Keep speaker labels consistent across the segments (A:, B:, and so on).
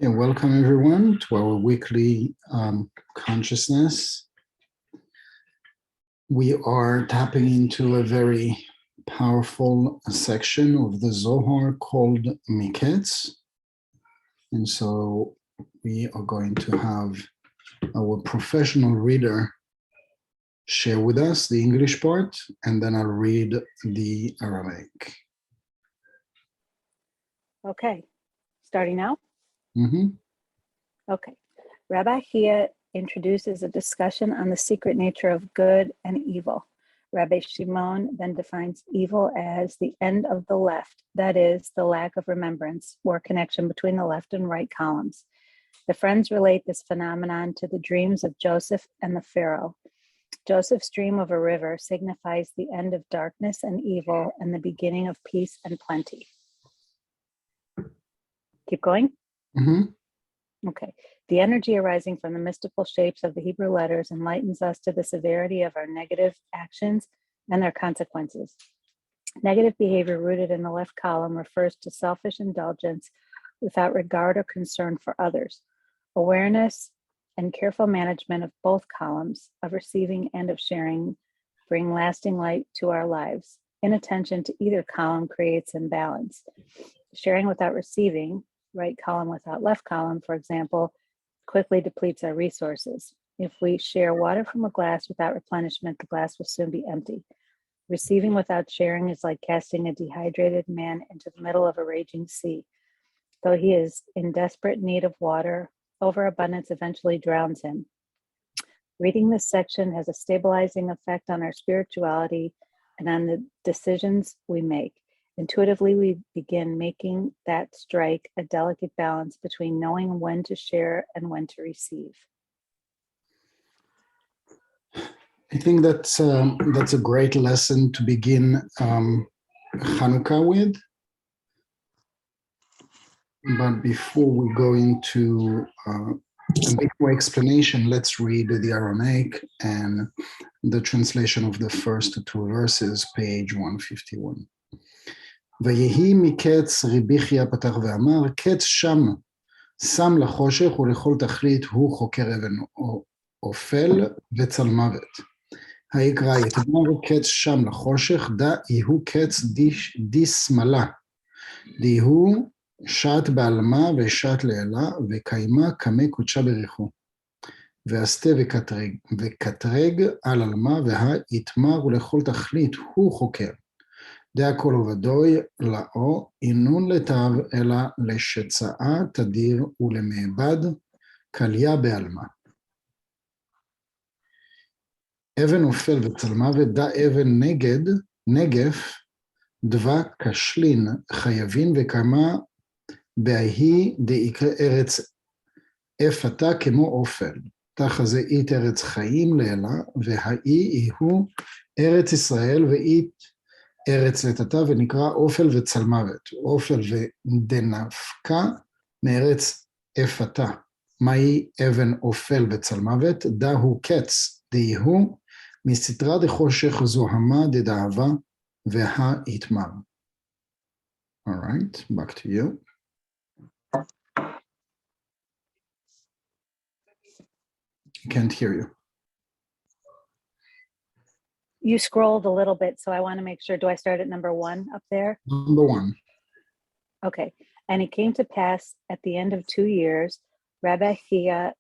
A: Okay, welcome everyone to our weekly consciousness. We are tapping into a very powerful section of the Zohar called Miketz. And so we are going to have our professional reader share with us the English part, and then I'll read the Aramaic.
B: Okay, starting now?
A: Mm-hmm.
B: Okay. Rabbi Hia introduces a discussion on the secret nature of good and evil. Rabbi Shimon then defines evil as the end of the left, that is, the lack of remembrance or connection between the left and right columns. The friends relate this phenomenon to the dreams of Joseph and the Pharaoh. Joseph's dream of a river signifies the end of darkness and evil and the beginning of peace and plenty. Keep going?
A: Mm-hmm.
B: Okay. The energy arising from the mystical shapes of the Hebrew letters enlightens us to the severity of our negative actions and their consequences. Negative behavior rooted in the left column refers to selfish indulgence without regard or concern for others. Awareness and careful management of both columns, of receiving and of sharing, bring lasting light to our lives. Inattention to either column creates imbalance. Sharing without receiving, right column without left column, for example, quickly depletes our resources. If we share water from a glass without replenishment, the glass will soon be empty. Receiving without sharing is like casting a dehydrated man into the middle of a raging sea. Though he is in desperate need of water, overabundance eventually drowns him. Reading this section has a stabilizing effect on our spirituality and on the decisions we make. Intuitively, we begin making that strike a delicate balance between knowing when to share and when to receive.
A: I think that's a great lesson to begin Hanukkah with. But before we go into a bit more explanation, let's read the Aramaic and the translation of the first two verses, page 151. ויהי מקץ רבי חייא פתח ואמר, קץ שם, שם לחושך ולכל תכלית הוא חוקר אבן אופל וצל מוות. היקרא יתמר קץ שם לחושך, דא יהוא קץ די שמאלה, דיהו שעת בעלמה ושעת לעילה, וקיימה קמא קודשה בריחו. ועשתה וקטרג על עלמה, והא יתמר ולכל תכלית הוא חוקר. דא כל עובדוי לאו, אינון לטב, אלא לשצאה תדיר ולמעבד, קליה בעלמה. אבן אופל וצל מוות, דא אבן נגף, דבה כשלין, חייבין וקמה, בהיא דיקרא ארץ אפתה כמו אופל. תחזה אית ארץ חיים לעילה, והאי יהוא ארץ ישראל ואית ארץ לטאטא, ונקרא אופל וצל מוות. אופל ודנפקה מארץ אפתה. מהי אבן אופל וצל מוות? דהו קץ דיהו מסתרא דחושך זוהמה דדאבה והאיתמר. All right, back to you. Can't hear you.
B: You scrolled a little bit, so I want to make sure. Do I start at number 1 up there?
A: Number 1.
B: Okay. And it came to pass at the end of 2 years, Rabbi Hia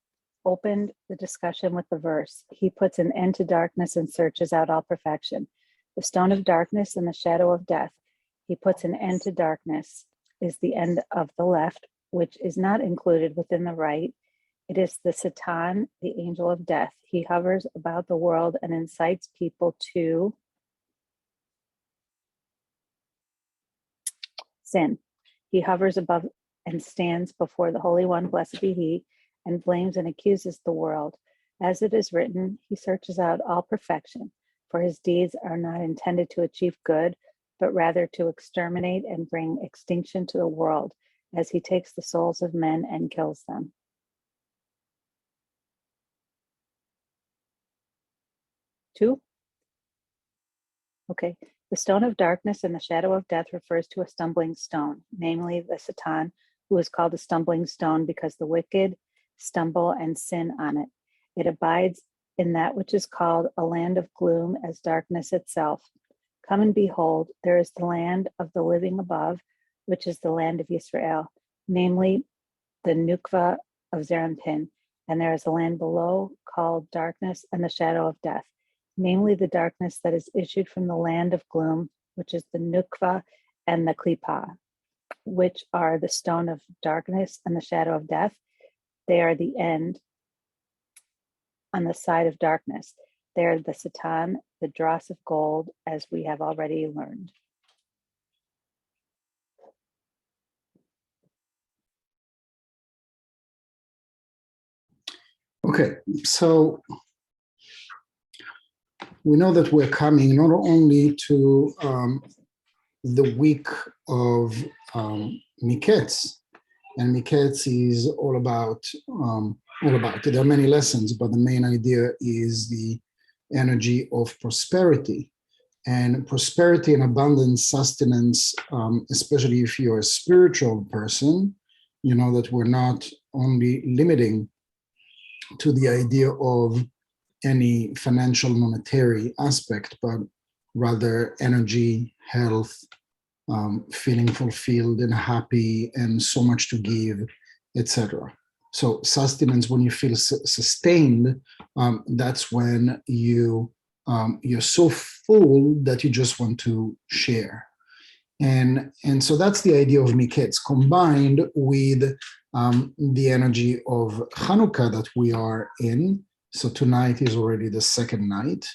B: opened the discussion with the verse. He puts an end to darkness and searches out all perfection. The stone of darkness and the shadow of death. He puts an end to darkness is the end of the left, which is not included within the right. It is the Satan, the angel of death. He hovers about the world and incites people to sin. He hovers above and stands before the Holy One, blessed be he, and blames and accuses the world. As it is written, he searches out all perfection, for his deeds are not intended to achieve good, but rather to exterminate and bring extinction to the world, as he takes the souls of men and kills them. Two? Okay. The stone of darkness and the shadow of death refers to a stumbling stone, namely the Satan, who is called a stumbling stone because the wicked stumble and sin on it. It abides in that which is called a land of gloom as darkness itself. Come and behold, there is the land of the living above, which is the land of Israel, namely the Nukva of Zerampin. And there is a land below called darkness and the shadow of death, namely the darkness that is issued from the land of gloom, which is the Nukva and the Klipah, which are the stone of darkness and the shadow of death. They are the end on the side of darkness. They are the Satan, the dross of gold, as we have already learned.
A: Okay, so we know that we're coming not only to the week of Miketz, and Miketz is all about there are many lessons, but the main idea is the energy of prosperity. And prosperity and abundance, sustenance, especially if you're a spiritual person, you know that we're not only limiting to the idea of any financial monetary aspect, but rather energy, health, feeling fulfilled and happy and so much to give, etc. So sustenance, when you feel sustained, that's when you're so full that you just want to share. And so that's the idea of Miketz, combined with the energy of Hanukkah that we are in. So tonight is already the second night.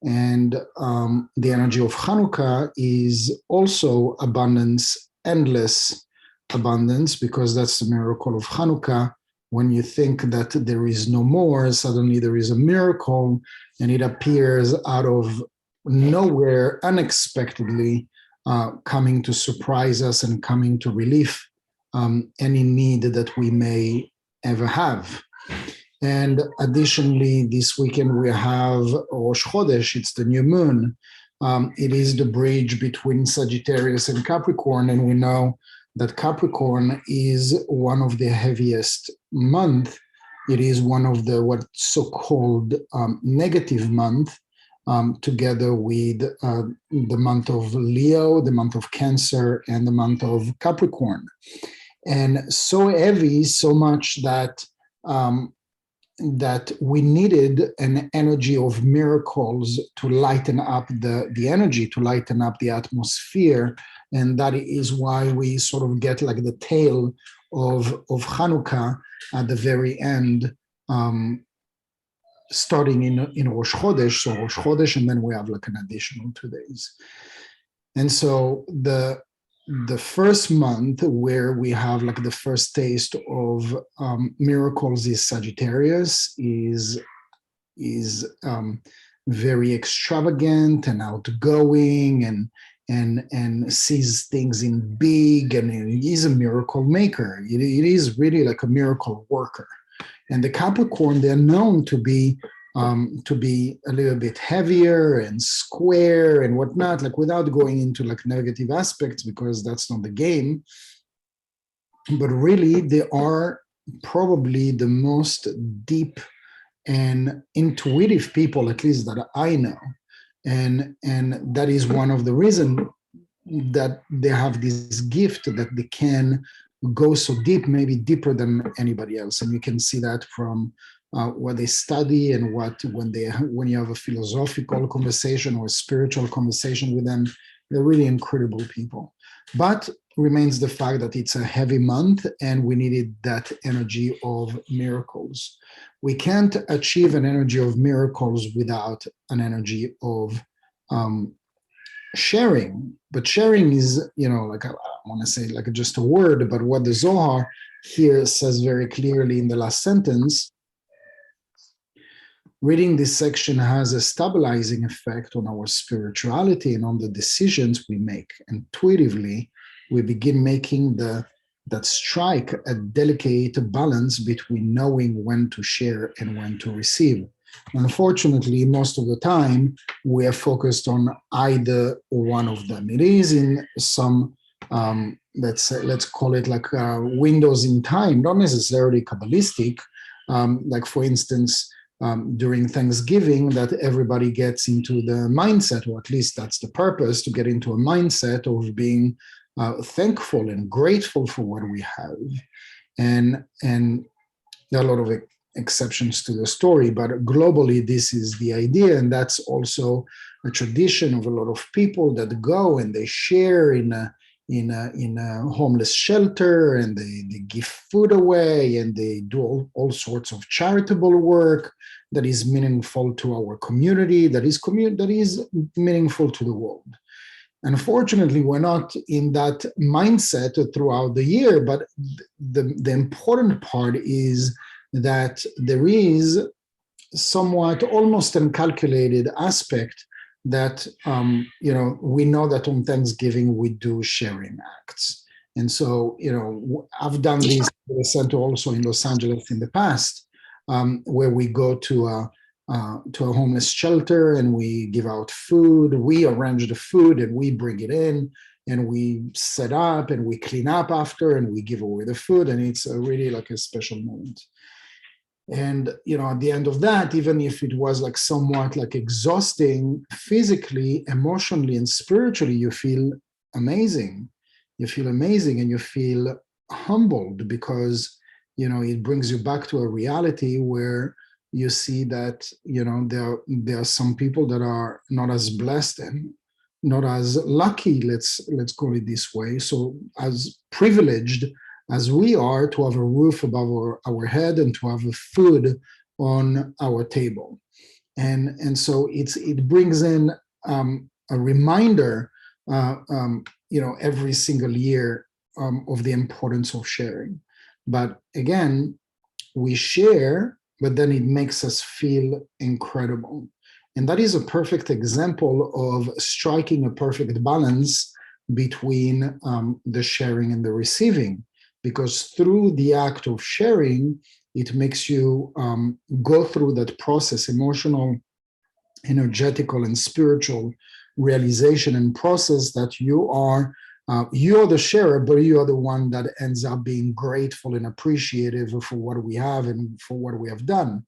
A: And the energy of Hanukkah is also abundance, endless abundance, because that's the miracle of Hanukkah. When you think that there is no more, suddenly there is a miracle, and it appears out of nowhere, unexpectedly, coming to surprise us and coming to relieve any need that we may ever have. And additionally, this weekend we have Rosh Chodesh, it's the new moon. It is the bridge between Sagittarius and Capricorn, and we know that Capricorn is one of the heaviest month. It is one of the what's so-called negative month, together with the month of Leo, the month of Cancer, and the month of Capricorn. And so heavy, so much that that we needed an energy of miracles to lighten up the energy, to lighten up the atmosphere. And that is why we sort of get like the tail of Hanukkah at the very end, starting in Rosh Chodesh. So Rosh Chodesh, and then we have like an additional 2 days. And so the first month where we have like the first taste of miracles is Sagittarius, is very extravagant and outgoing and sees things in big, and he is a miracle maker. It is really like a miracle worker. And the Capricorn, they're known to be a little bit heavier and square and whatnot, like without going into like negative aspects, because that's not the game. But really, they are probably the most deep and intuitive people, at least that I know. And that is one of the reasons that they have this gift, that they can go so deep, maybe deeper than anybody else. And you can see that from what they study, and when you have a philosophical conversation or a spiritual conversation with them, they're really incredible people. But remains the fact that it's a heavy month, and we needed that energy of miracles. We can't achieve an energy of miracles without an energy of sharing. But sharing is, like I want to say like just a word, but what the Zohar here says very clearly in the last sentence, reading this section has a stabilizing effect on our spirituality and on the decisions we make. Intuitively, we begin making that strike a delicate balance between knowing when to share and when to receive. Unfortunately, most of the time, we are focused on either one of them. It is in some let's call it like windows in time, not necessarily Kabbalistic. Like for instance, during Thanksgiving, that everybody gets into the mindset, or at least that's the purpose, to get into a mindset of being thankful and grateful for what we have. And there are a lot of exceptions to the story, but globally, this is the idea. And that's also a tradition of a lot of people that go and they share in a homeless shelter, and they give food away, and they do all sorts of charitable work that is meaningful to our community, that is meaningful to the world. Unfortunately, we're not in that mindset throughout the year, but the important part is that there is somewhat almost uncalculated aspect that, we know that on Thanksgiving we do sharing acts. And so, I've done this at the center also in Los Angeles in the past, where we go to a homeless shelter and we give out food. We arrange the food and we bring it in, and we set up and we clean up after, and we give away the food. And it's really like a special moment. And, at the end of that, even if it was like somewhat like exhausting physically, emotionally, and spiritually, you feel amazing. You feel amazing and you feel humbled, because, it brings you back to a reality where you see that, there are some people that are not as blessed and not as lucky, let's call it this way. So as privileged as we are to have a roof above our head and to have food on our table. And so it brings in a reminder, every single year of the importance of sharing. But again, we share, but then it makes us feel incredible. And that is a perfect example of striking a perfect balance between the sharing and the receiving. Because through the act of sharing, it makes you go through that process, emotional, energetical, and spiritual realization and process that you're the sharer, but you are the one that ends up being grateful and appreciative for what we have and for what we have done.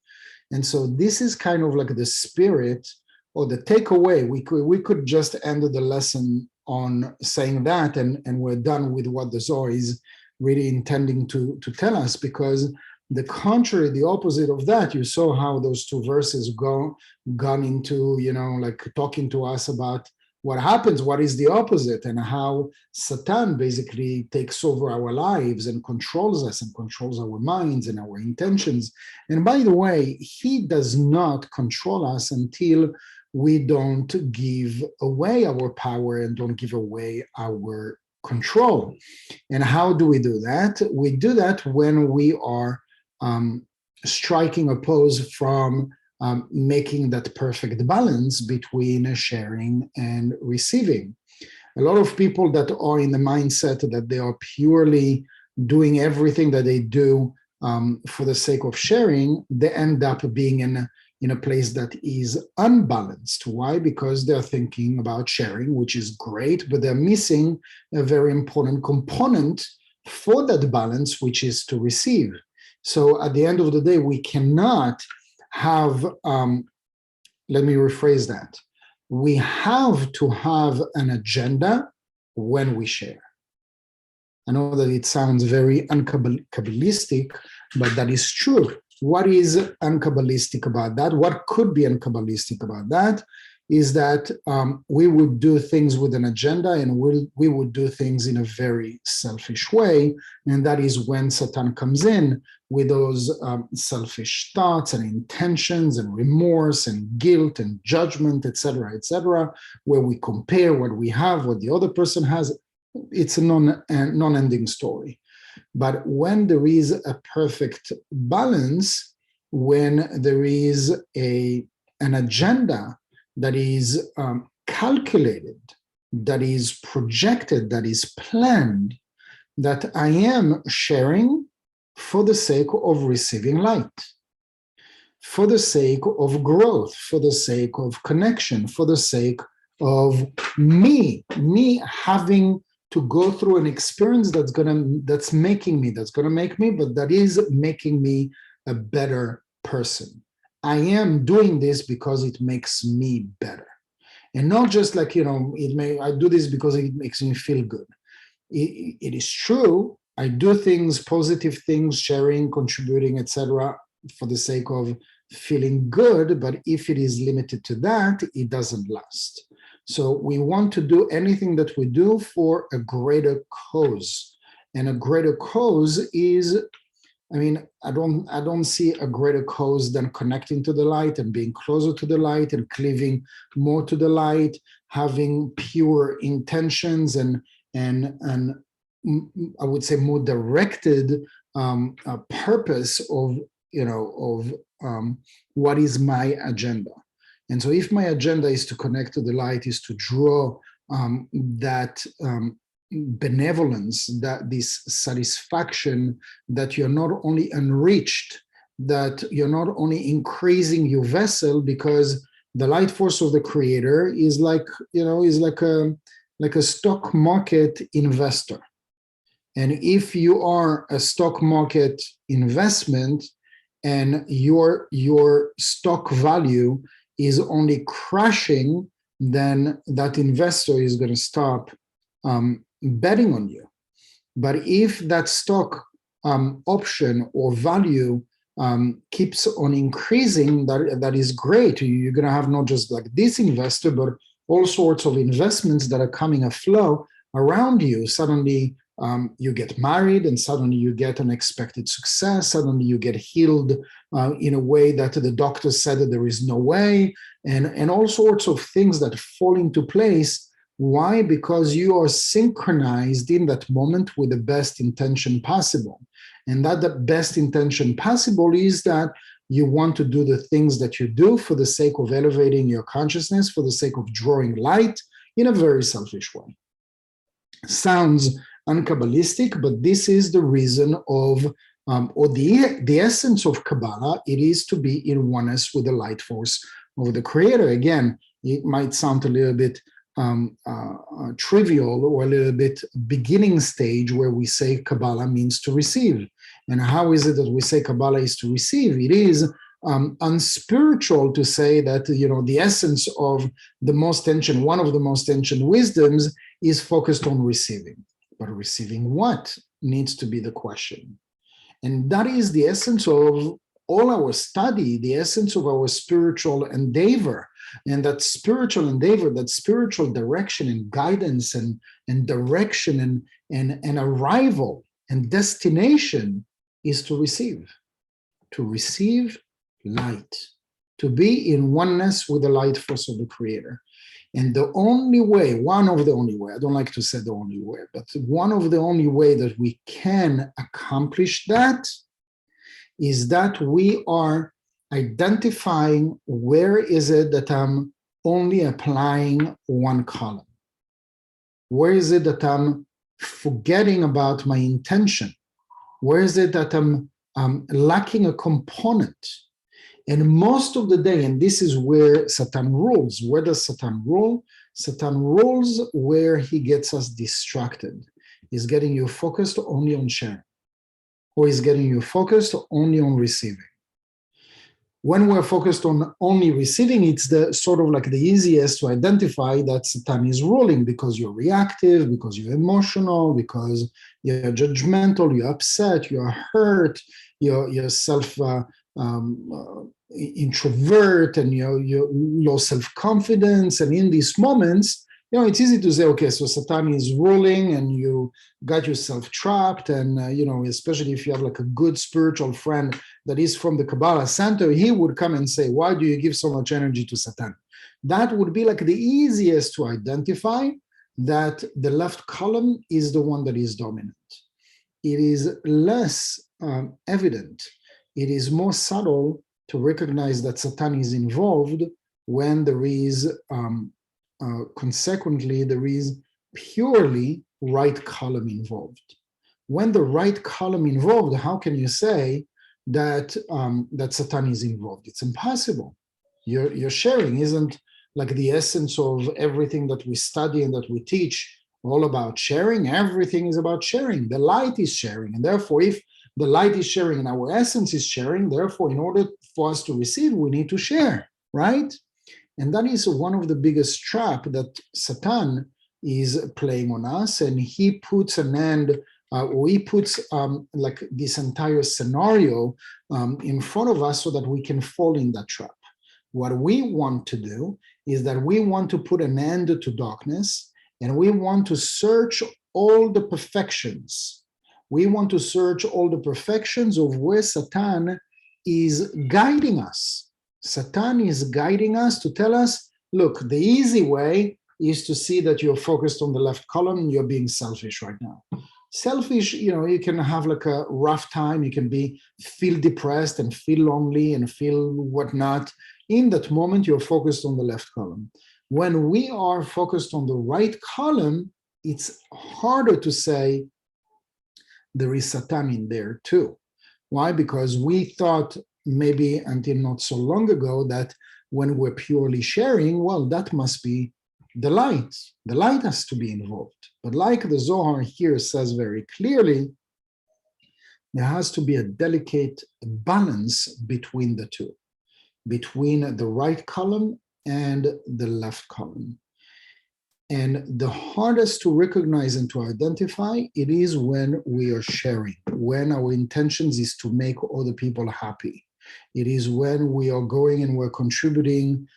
A: And so this is kind of like the spirit or the takeaway. We could just end the lesson on saying that, and we're done with what the Zohar is really intending to tell us, because the contrary, the opposite of that, you saw how those two verses gone into, like talking to us about what happens, what is the opposite, and how Satan basically takes over our lives and controls us and controls our minds and our intentions. And by the way, he does not control us until we don't give away our power and don't give away our control. And how do we do that? We do that when we are striking a pose from making that perfect balance between sharing and receiving. A lot of people that are in the mindset that they are purely doing everything that they do for the sake of sharing, they end up being in a place that is unbalanced. Why? Because they're thinking about sharing, which is great, but they're missing a very important component for that balance, which is to receive. So at the end of the day, we cannot have, let me rephrase that. We have to have an agenda when we share. I know that it sounds very unkabbalistic, but that is true. What is unkabbalistic about that? What could be unkabbalistic about that is that we would do things with an agenda, and we would do things in a very selfish way. And that is when Satan comes in with those selfish thoughts and intentions and remorse and guilt and judgment, etc., where we compare what we have, what the other person has. It's a non-ending story. But when there is a perfect balance, when there is an agenda that is calculated, that is projected, that is planned, that I am sharing for the sake of receiving light, for the sake of growth, for the sake of connection, for the sake of me having to go through an experience that's gonna make me, but that is making me a better person. I am doing this because it makes me better, and not just like, I do this because it makes me feel good. It is true. I do things, positive things, sharing, contributing, etc., for the sake of feeling good. But if it is limited to that, it doesn't last. So we want to do anything that we do for a greater cause. And a greater cause is, I don't see a greater cause than connecting to the light and being closer to the light and cleaving more to the light, having pure intentions and I would say more directed purpose of what is my agenda. And so if my agenda is to connect to the light, is to draw that benevolence, that this satisfaction, that you're not only enriched, that you're not only increasing your vessel, because the light force of the creator is like a stock market investor. And if you are a stock market investment and your stock value is only crashing, then that investor is going to stop betting on you. But if that stock option or value keeps on increasing, that is great. You're going to have not just like this investor, but all sorts of investments that are coming aflow around you. Suddenly you get married, and suddenly you get unexpected success. Suddenly you get healed in a way that the doctor said that there is no way, and all sorts of things that fall into place. Why? Because you are synchronized in that moment with the best intention possible. And that the best intention possible is that you want to do the things that you do for the sake of elevating your consciousness, for the sake of drawing light in a very selfish way. Sounds unkabbalistic, but this is the reason of, or the essence of Kabbalah. It is to be in oneness with the light force of the Creator. Again, it might sound a little bit trivial or a little bit beginning stage, where we say Kabbalah means to receive. And how is it that we say Kabbalah is to receive? It is unspiritual to say that, the essence of the most ancient, one of the most ancient wisdoms is focused on receiving. But receiving what needs to be the question. And that is the essence of all our study, the essence of our spiritual endeavor. And that spiritual endeavor, that spiritual direction and guidance and direction and arrival and destination is to receive light, to be in oneness with the light force of the Creator. And the only way, one of the only way, I don't like to say the only way, but one of the only way that we can accomplish that is that we are identifying where is it that I'm only applying one column. Where is it that I'm forgetting about my intention? Where is it that I'm lacking a component? And most of the day, and this is where Satan rules. Where does Satan rule? Satan rules where he gets us distracted. He's getting you focused only on sharing, or he's getting you focused only on receiving. When we're focused on only receiving, it's the sort of like the easiest to identify that Satan is ruling, because you're reactive, because you're emotional, because you're judgmental, you're upset, you're hurt, you're self introvert, and you're low self-confidence. And in these moments, it's easy to say, okay, so Satan is ruling and you got yourself trapped. And, especially if you have like a good spiritual friend that is from the Kabbalah Center, he would come and say, why do you give so much energy to Satan? That would be like the easiest to identify, that the left column is the one that is dominant. It is less evident. It is more subtle to recognize that Satan is involved when there is, consequently, there is purely right column involved. When the right column involved, how can you say that that Satan is involved? It's impossible. Your sharing isn't like the essence of everything that we study and that we teach all about sharing. Everything is about sharing. The light is sharing. And therefore, if the light is sharing and our essence is sharing, therefore, in order for us to receive, we need to share, right? And that is one of the biggest trap that Satan is playing on us. And he puts an end, or he puts like this entire scenario in front of us so that we can fall in that trap. What we want to do is that we want to put an end to darkness, and we want to search all the perfections. We want to search all the perfections of where Satan is guiding us. Satan is guiding us to tell us, look, the easy way is to see that you're focused on the left column and you're being selfish right now. Selfish, you can have like a rough time. You can feel depressed and feel lonely and feel whatnot. In that moment, you're focused on the left column. When we are focused on the right column, it's harder to say there is Satan in there too. Why? Because we thought maybe until not so long ago that when we're purely sharing, well, that must be the light. The light has to be involved. But like the Zohar here says very clearly, there has to be a delicate balance between the two, between the right column and the left column. And the hardest to recognize and to identify, it is when we are sharing, when our intentions is to make other people happy. It is when we are going and we're contributing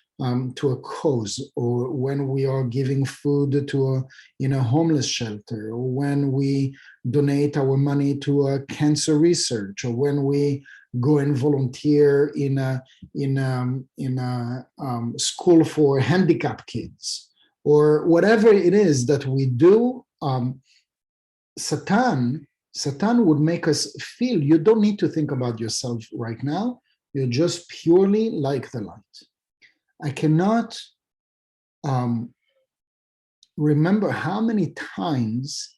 A: to a cause, or when we are giving food to a homeless shelter, or when we donate our money to a cancer research, or when we go and volunteer in a school for handicapped kids, or whatever it is that we do. Satan would make us feel you don't need to think about yourself right now. You're just purely like the light. I cannot remember how many times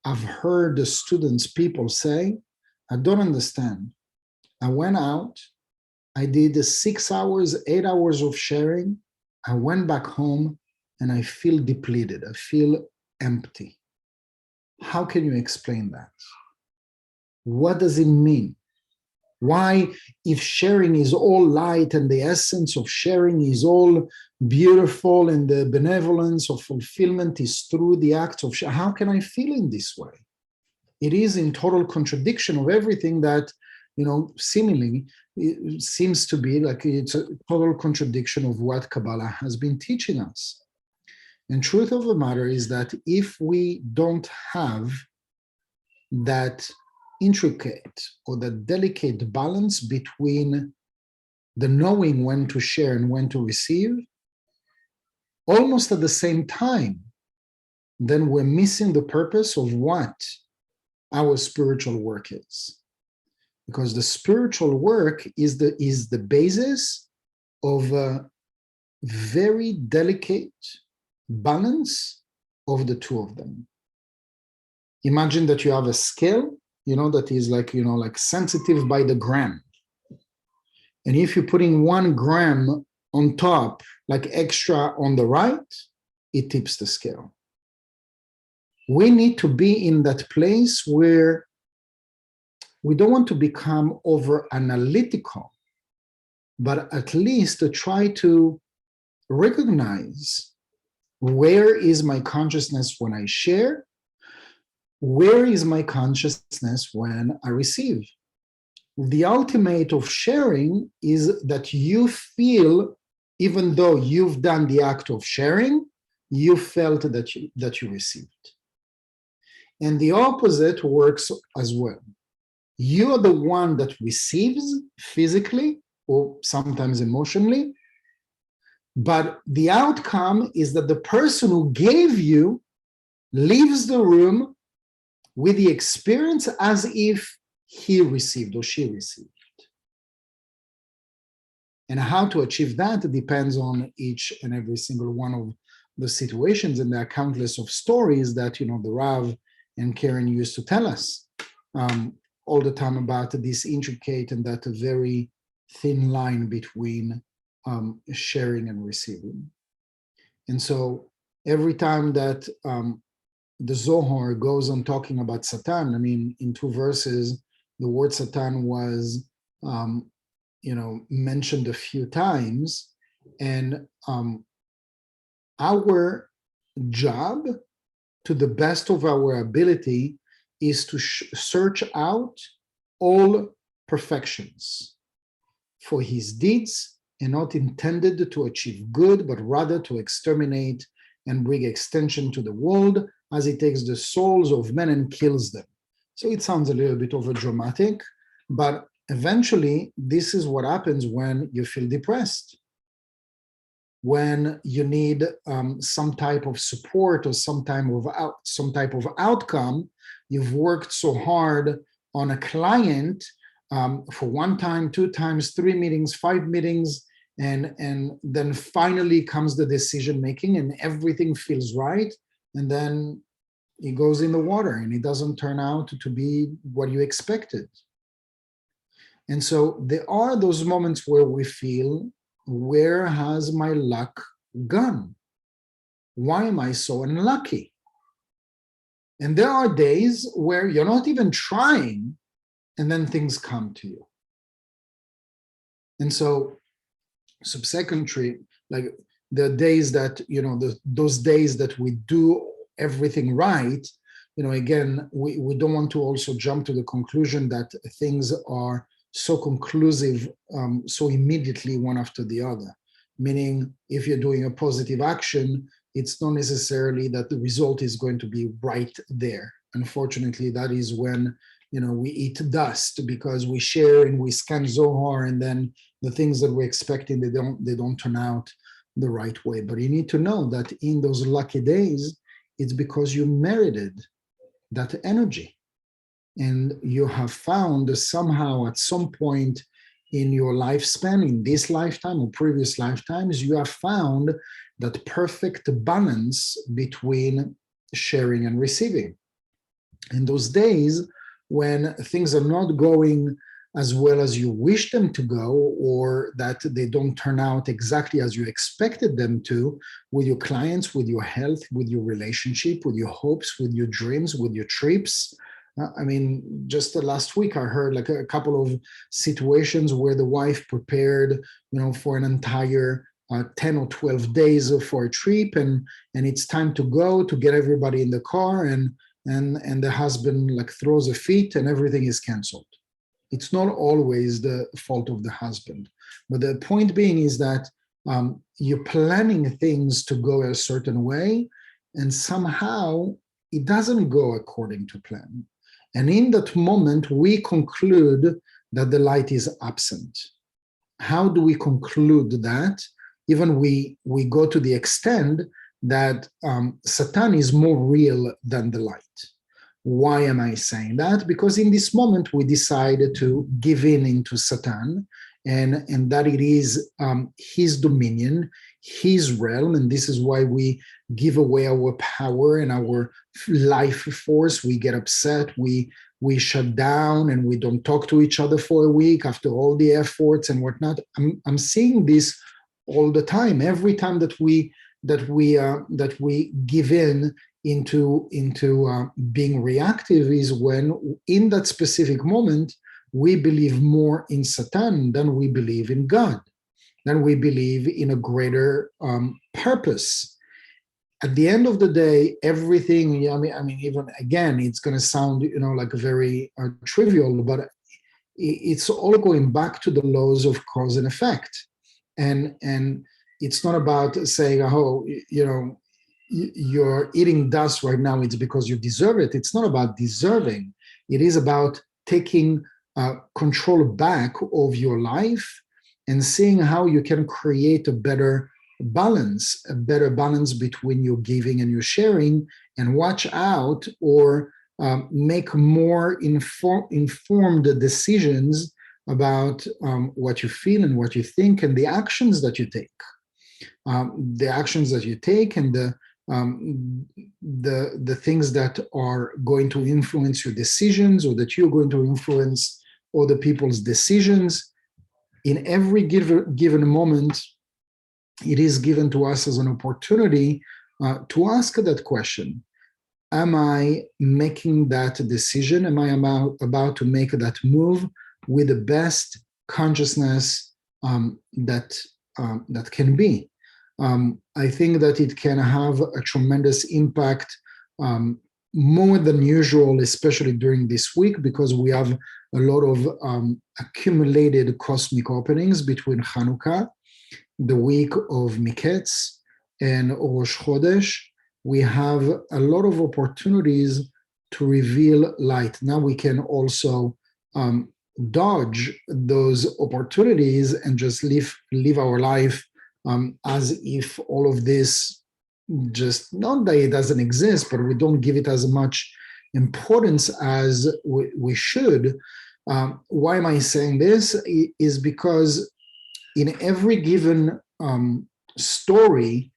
A: I've heard the students, people say, I don't understand. I went out, I did 6 hours, 8 hours of sharing. I went back home and I feel depleted. I feel empty. How can you explain that? What does it mean? Why, if sharing is all light and the essence of sharing is all beautiful and the benevolence of fulfillment is through the act of sharing, how can I feel in this way? It is in total contradiction of everything that, seemingly it seems to be like it's a total contradiction of what Kabbalah has been teaching us. And truth of the matter is that if we don't have that intricate or the delicate balance between the knowing when to share and when to receive, almost at the same time, then we're missing the purpose of what our spiritual work is. Because the spiritual work is the basis of a very delicate balance of the two of them. Imagine that you have a scale, that is like sensitive by the gram. And if you're putting 1 gram on top, like extra on the right, it tips the scale. We need to be in that place where we don't want to become over analytical, but at least to try to recognize where is my consciousness when I share, where is my consciousness when I receive. The ultimate of sharing is that you feel, even though you've done the act of sharing, you felt that you received. And the opposite works as well. You're the one that receives physically or sometimes emotionally, but the outcome is that the person who gave you leaves the room with the experience as if he received or she received. And how to achieve that depends on each and every single one of the situations, and there are countless of stories that the Rav and Karen used to tell us all the time about this intricate and that very thin line between sharing and receiving. And so every time that the Zohar goes on talking about Satan. I mean, in 2 verses, the word Satan was, mentioned a few times, and our job, to the best of our ability, is to search out all perfections for his deeds, and not intended to achieve good, but rather to exterminate and bring extension to the world, as he takes the souls of men and kills them. So it sounds a little bit overdramatic, but eventually this is what happens when you feel depressed, when you need some type of support or some type of outcome. You've worked so hard on a client for 1 time, 2 times, 3 meetings, 5 meetings, and then finally comes the decision making, and everything feels right, and then it goes in the water and it doesn't turn out to be what you expected. And so there are those moments where we feel, where has my luck gone? Why am I so unlucky? And there are days where you're not even trying, and then things come to you. And so subsequently, like the days that, those days that we do everything right, again, we don't want to also jump to the conclusion that things are so conclusive, so immediately one after the other. Meaning, if you're doing a positive action, it's not necessarily that the result is going to be right there. Unfortunately, that is when we eat dust, because we share and we scan Zohar, and then the things that we're expecting, they don't turn out the right way. But you need to know that in those lucky days, it's because you merited that energy. And you have found somehow at some point in your lifespan, in this lifetime or previous lifetimes, you have found that perfect balance between sharing and receiving. In those days when things are not going as well as you wish them to go, or that they don't turn out exactly as you expected them to, with your clients, with your health, with your relationship, with your hopes, with your dreams, with your trips. I mean, just last week I heard like a couple of situations where the wife prepared, for an entire 10 or 12 days for a trip, and it's time to go, to get everybody in the car, and the husband like throws a fit and everything is canceled. It's not always the fault of the husband, but the point being is that you're planning things to go a certain way, and somehow it doesn't go according to plan. And in that moment, we conclude that the light is absent. How do we conclude that? Even we go to the extent that Satan is more real than the light. Why am I saying that? Because in this moment, we decided to give in into Satan, and that it is his dominion, his realm, and this is why we give away our power and our life force. We get upset, we shut down, and we don't talk to each other for a week after all the efforts and whatnot. I'm seeing this all the time. Every time that we give in into being reactive is when, in that specific moment, we believe more in Satan than we believe in God, than we believe in a greater purpose. At the end of the day, everything, I mean, even again, it's going to sound, like very trivial, but it's all going back to the laws of cause and effect. And it's not about saying, oh, you're eating dust right now, it's because you deserve it. It's not about deserving. It is about taking control back of your life and seeing how you can create a better balance between your giving and your sharing, and watch out or make more informed decisions about what you feel and what you think, and the actions that you take. And the things that are going to influence your decisions, or that you're going to influence other people's decisions. In every given moment, it is given to us as an opportunity to ask that question. am I making that decision? Am I about to make that move with the best consciousness that can be? I think that it can have a tremendous impact, more than usual, especially during this week, because we have a lot of accumulated cosmic openings between Hanukkah, the week of Miketz, and Rosh Chodesh. We have a lot of opportunities to reveal light. Now we can also dodge those opportunities and just live our life as if all of this, just not that it doesn't exist, but we don't give it as much importance as we should. Why am I saying this? Is because in every given story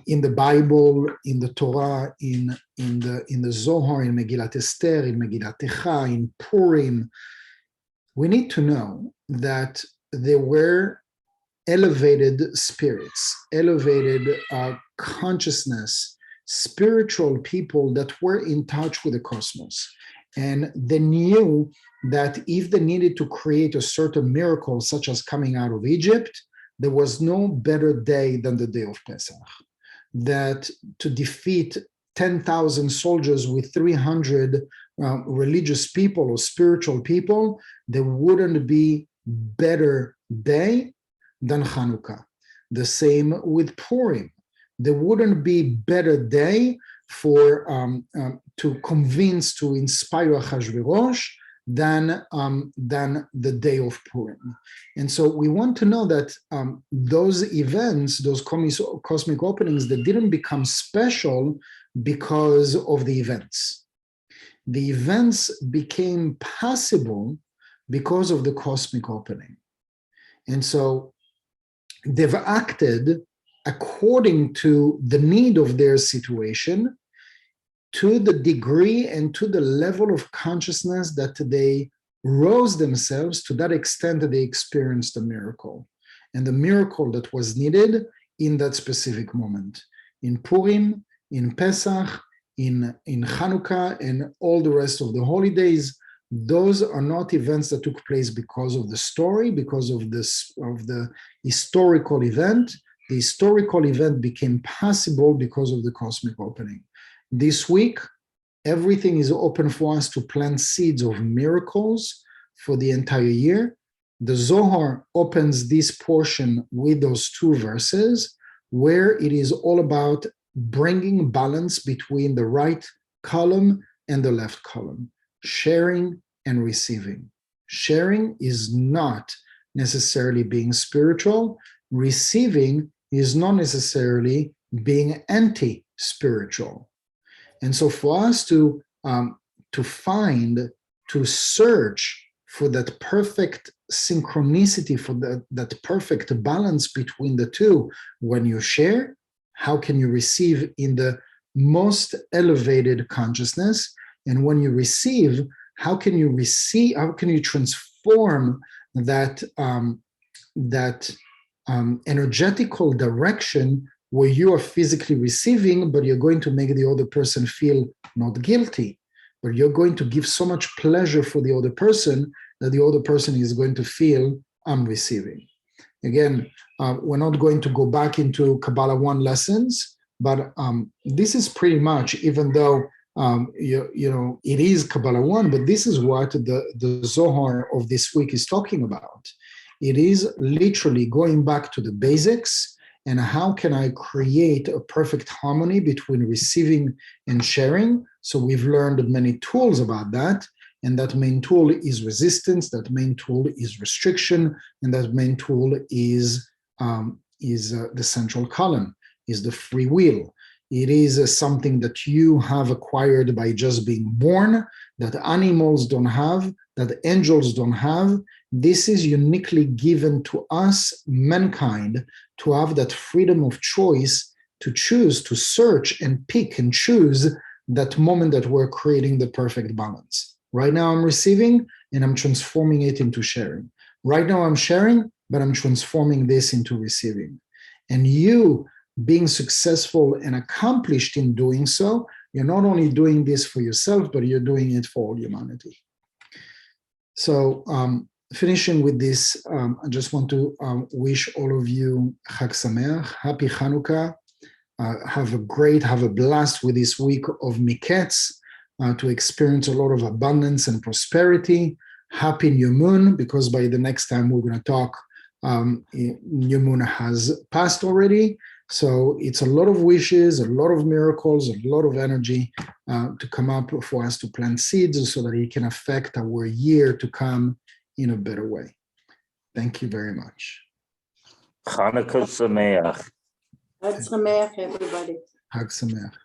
A: in the Bible, in the Torah, in the Zohar, in Megillat Esther, in Megillat Echa, in Purim, we need to know that there were elevated spirits, elevated consciousness, spiritual people that were in touch with the cosmos. And they knew that if they needed to create a certain miracle, such as coming out of Egypt, there was no better day than the day of Pesach. That to defeat 10,000 soldiers with 300 religious people or spiritual people, there wouldn't be better day than Hanukkah. The same with Purim. There wouldn't be better day for to convince, to inspire Achashverosh than the day of Purim. And so we want to know that those events, those cosmic openings, that didn't become special because of the events. The events became possible because of the cosmic opening. And so they've acted according to the need of their situation, to the degree and to the level of consciousness that they rose themselves, to that extent that they experienced a miracle. And the miracle that was needed in that specific moment. In Purim, in Pesach, in Hanukkah, and all the rest of the holidays, those are not events that took place because of the story, because of the historical event. The historical event became possible because of the cosmic opening. This week, everything is open for us to plant seeds of miracles for the entire year. The Zohar opens this portion with those two verses, where it is all about bringing balance between the right column and the left column, sharing and receiving. Sharing is not necessarily being spiritual. Receiving is not necessarily being anti-spiritual. And so for us to search for that perfect synchronicity, for that perfect balance between the two, when you share, how can you receive in the most elevated consciousness? And when you receive, how can you transform that energetical direction where you are physically receiving, but you're going to make the other person feel not guilty, but you're going to give so much pleasure for the other person that the other person is going to feel, I'm receiving. Again, we're not going to go back into Kabbalah 1 lessons, but this is pretty much, even though it is Kabbalah 1, but this is what the Zohar of this week is talking about. It is literally going back to the basics, and how can I create a perfect harmony between receiving and sharing? So we've learned many tools about that, and that main tool is resistance, that main tool is restriction, and that main tool is the central column, is the free will. It is something that you have acquired by just being born, that animals don't have, that angels don't have. This is uniquely given to us, mankind, to have that freedom of choice, to choose, to search and pick and choose that moment that we're creating the perfect balance. Right now I'm receiving and I'm transforming it into sharing. Right now I'm sharing, but I'm transforming this into receiving. And you being successful and accomplished in doing so, You're not only doing this for yourself, but you're doing it for all humanity. So finishing with this, I just want to wish all of you Chag Sameach, Happy Hanukkah. Have a blast with this week of Miketz, to experience a lot of abundance and prosperity. Happy New Moon, because by the next time we're going to talk, New Moon has passed already. So it's a lot of wishes, a lot of miracles, a lot of energy to come up for us to plant seeds so that it can affect our year to come in a better way. Thank you very much.
C: Chanukah Sameach.
D: Chag Sameach, everybody.
A: Chag Sameach.